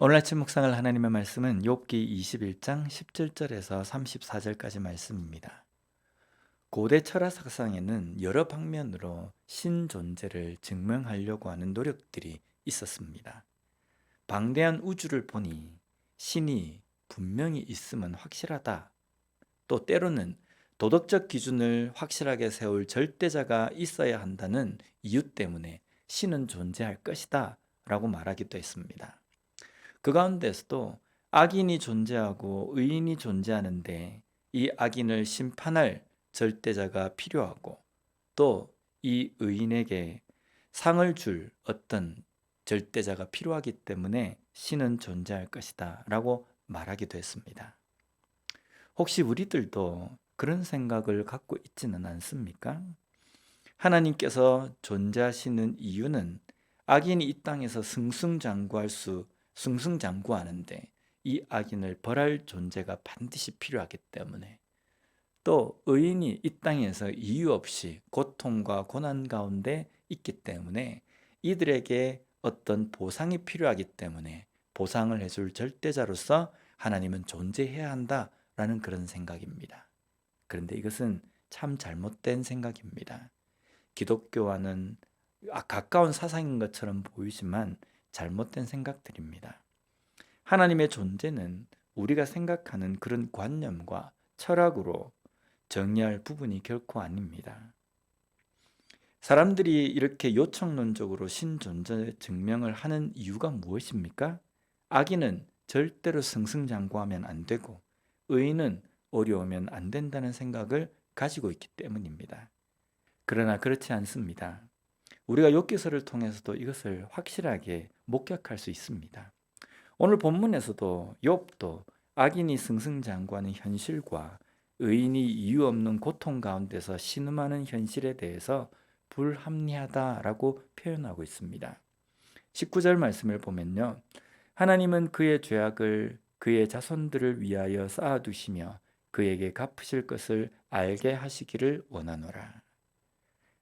오늘 아침 묵상할 하나님의 말씀은 욥기 21장 17절에서 34절까지 말씀입니다. 고대 철학 사상에는 여러 방면으로 신 존재를 증명하려고 하는 노력들이 있었습니다. 방대한 우주를 보니 신이 분명히 있으면 확실하다. 또 때로는 도덕적 기준을 확실하게 세울 절대자가 있어야 한다는 이유 때문에 신은 존재할 것이다 라고 말하기도 했습니다. 그 가운데서도 악인이 존재하고 의인이 존재하는데 이 악인을 심판할 절대자가 필요하고 또 이 의인에게 상을 줄 어떤 절대자가 필요하기 때문에 신은 존재할 것이다 라고 말하기도 했습니다. 혹시 우리들도 그런 생각을 갖고 있지는 않습니까? 하나님께서 존재하시는 이유는 악인이 이 땅에서 승승장구하는데 이 악인을 벌할 존재가 반드시 필요하기 때문에, 또 의인이 이 땅에서 이유 없이 고통과 고난 가운데 있기 때문에 이들에게 어떤 보상이 필요하기 때문에 보상을 해줄 절대자로서 하나님은 존재해야 한다라는 그런 생각입니다. 그런데 이것은 참 잘못된 생각입니다. 기독교와는 가까운 사상인 것처럼 보이지만 잘못된 생각들입니다. 하나님의 존재는 우리가 생각하는 그런 관념과 철학으로 정의할 부분이 결코 아닙니다. 사람들이 이렇게 요청론적으로 신존재 증명을 하는 이유가 무엇입니까? 악인은 절대로 승승장구하면 안 되고 의인은 어려우면 안 된다는 생각을 가지고 있기 때문입니다. 그러나 그렇지 않습니다. 우리가 욥기서를 통해서도 이것을 확실하게 목격할 수 있습니다. 오늘 본문에서도 욥도 악인이 승승장구하는 현실과 의인이 이유 없는 고통 가운데서 신음하는 현실에 대해서 불합리하다라고 표현하고 있습니다. 19절 말씀을 보면요, 하나님은 그의 죄악을 그의 자손들을 위하여 쌓아두시며 그에게 갚으실 것을 알게 하시기를 원하노라.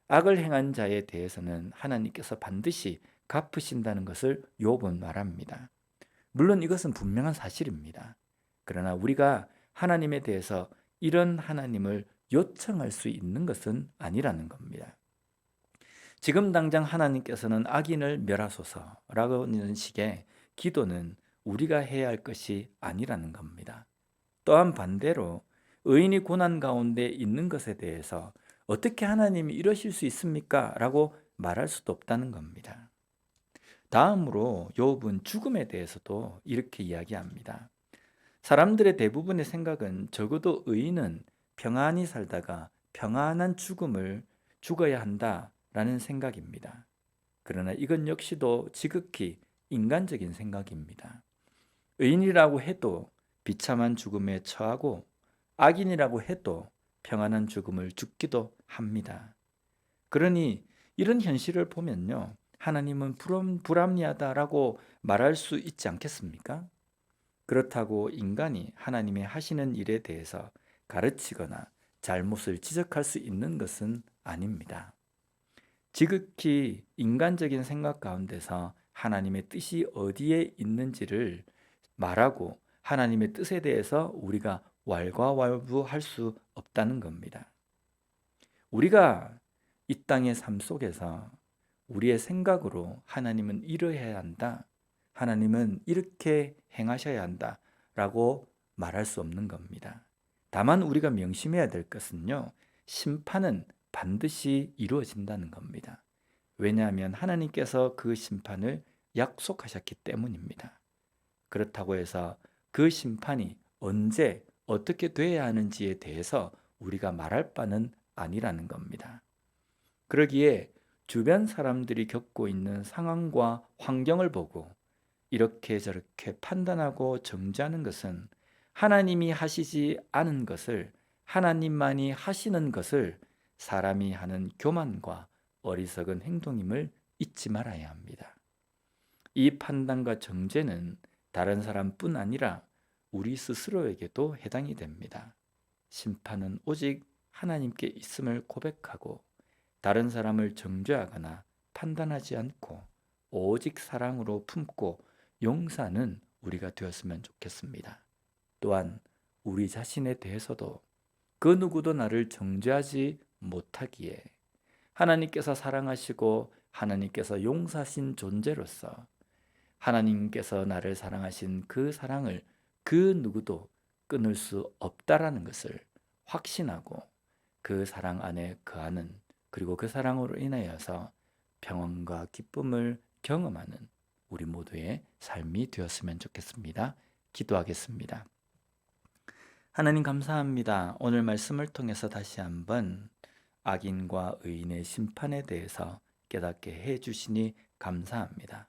악을 행한 자에 대해서는 하나님께서 반드시 갚으신다는 것을 욥은 말합니다. 물론 이것은 분명한 사실입니다. 그러나 우리가 하나님에 대해서 이런 하나님을 요청할 수 있는 것은 아니라는 겁니다. 지금 당장 하나님께서는 악인을 멸하소서라고 하는 식의 기도는 우리가 해야 할 것이 아니라는 겁니다. 또한 반대로 의인이 고난 가운데 있는 것에 대해서 어떻게 하나님이 이러실 수 있습니까? 라고 말할 수도 없다는 겁니다. 다음으로 욥은 죽음에 대해서도 이렇게 이야기합니다. 사람들의 대부분의 생각은 적어도 의인은 평안히 살다가 평안한 죽음을 죽어야 한다라는 생각입니다. 그러나 이건 역시도 지극히 인간적인 생각입니다. 의인이라고 해도 비참한 죽음에 처하고 악인이라고 해도 평안한 죽음을 죽기도 합니다. 그러니 이런 현실을 보면요, 하나님은 불합리하다라고 말할 수 있지 않겠습니까? 그렇다고 인간이 하나님의 하시는 일에 대해서 가르치거나 잘못을 지적할 수 있는 것은 아닙니다. 지극히 인간적인 생각 가운데서 하나님의 뜻이 어디에 있는지를 말하고 하나님의 뜻에 대해서 우리가 왈가왈부할 수 없다는 겁니다. 우리가 이 땅의 삶 속에서 우리의 생각으로 하나님은 이러해야 한다, 하나님은 이렇게 행하셔야 한다 라고 말할 수 없는 겁니다. 다만 우리가 명심해야 될 것은요, 심판은 반드시 이루어진다는 겁니다. 왜냐하면 하나님께서 그 심판을 약속하셨기 때문입니다. 그렇다고 해서 그 심판이 언제 어떻게 돼야 하는지에 대해서 우리가 말할 바는 아니라는 겁니다. 그러기에 주변 사람들이 겪고 있는 상황과 환경을 보고 이렇게 저렇게 판단하고 정죄하는 것은 하나님이 하시지 않은 것을, 하나님만이 하시는 것을 사람이 하는 교만과 어리석은 행동임을 잊지 말아야 합니다. 이 판단과 정죄는 다른 사람뿐 아니라 우리 스스로에게도 해당이 됩니다. 심판은 오직 하나님께 있음을 고백하고 다른 사람을 정죄하거나 판단하지 않고 오직 사랑으로 품고 용서하는 우리가 되었으면 좋겠습니다. 또한 우리 자신에 대해서도 그 누구도 나를 정죄하지 못하기에 하나님께서 사랑하시고 하나님께서 용서하신 존재로서 하나님께서 나를 사랑하신 그 사랑을 그 누구도 끊을 수 없다라는 것을 확신하고 그 사랑 안에 거하는, 그리고 그 사랑으로 인하여서 평안과 기쁨을 경험하는 우리 모두의 삶이 되었으면 좋겠습니다. 기도하겠습니다. 하나님 감사합니다. 오늘 말씀을 통해서 다시 한번 악인과 의인의 심판에 대해서 깨닫게 해 주시니 감사합니다.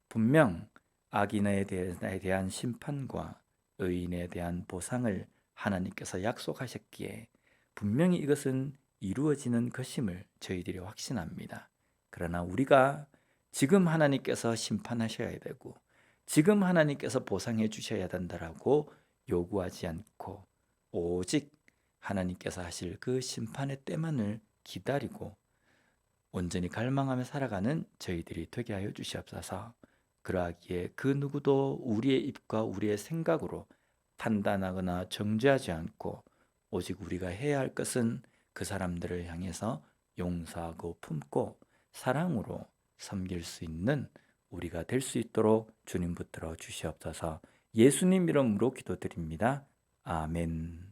분명 악인에 대한 심판과 의인에 대한 보상을 하나님께서 약속하셨기에 분명히 이것은 이루어지는 것임을 저희들이 확신합니다. 그러나 우리가 지금 하나님께서 심판하셔야 되고 지금 하나님께서 보상해 주셔야 된다라고 요구하지 않고 오직 하나님께서 하실 그 심판의 때만을 기다리고 온전히 갈망하며 살아가는 저희들이 되게 하여 주시옵소서. 그러하기에 그 누구도 우리의 입과 우리의 생각으로 판단하거나 정죄하지 않고 오직 우리가 해야 할 것은 그 사람들을 향해서 용서하고 품고 사랑으로 섬길 수 있는 우리가 될 수 있도록 주님 붙들어 주시옵소서. 예수님 이름으로 기도드립니다. 아멘.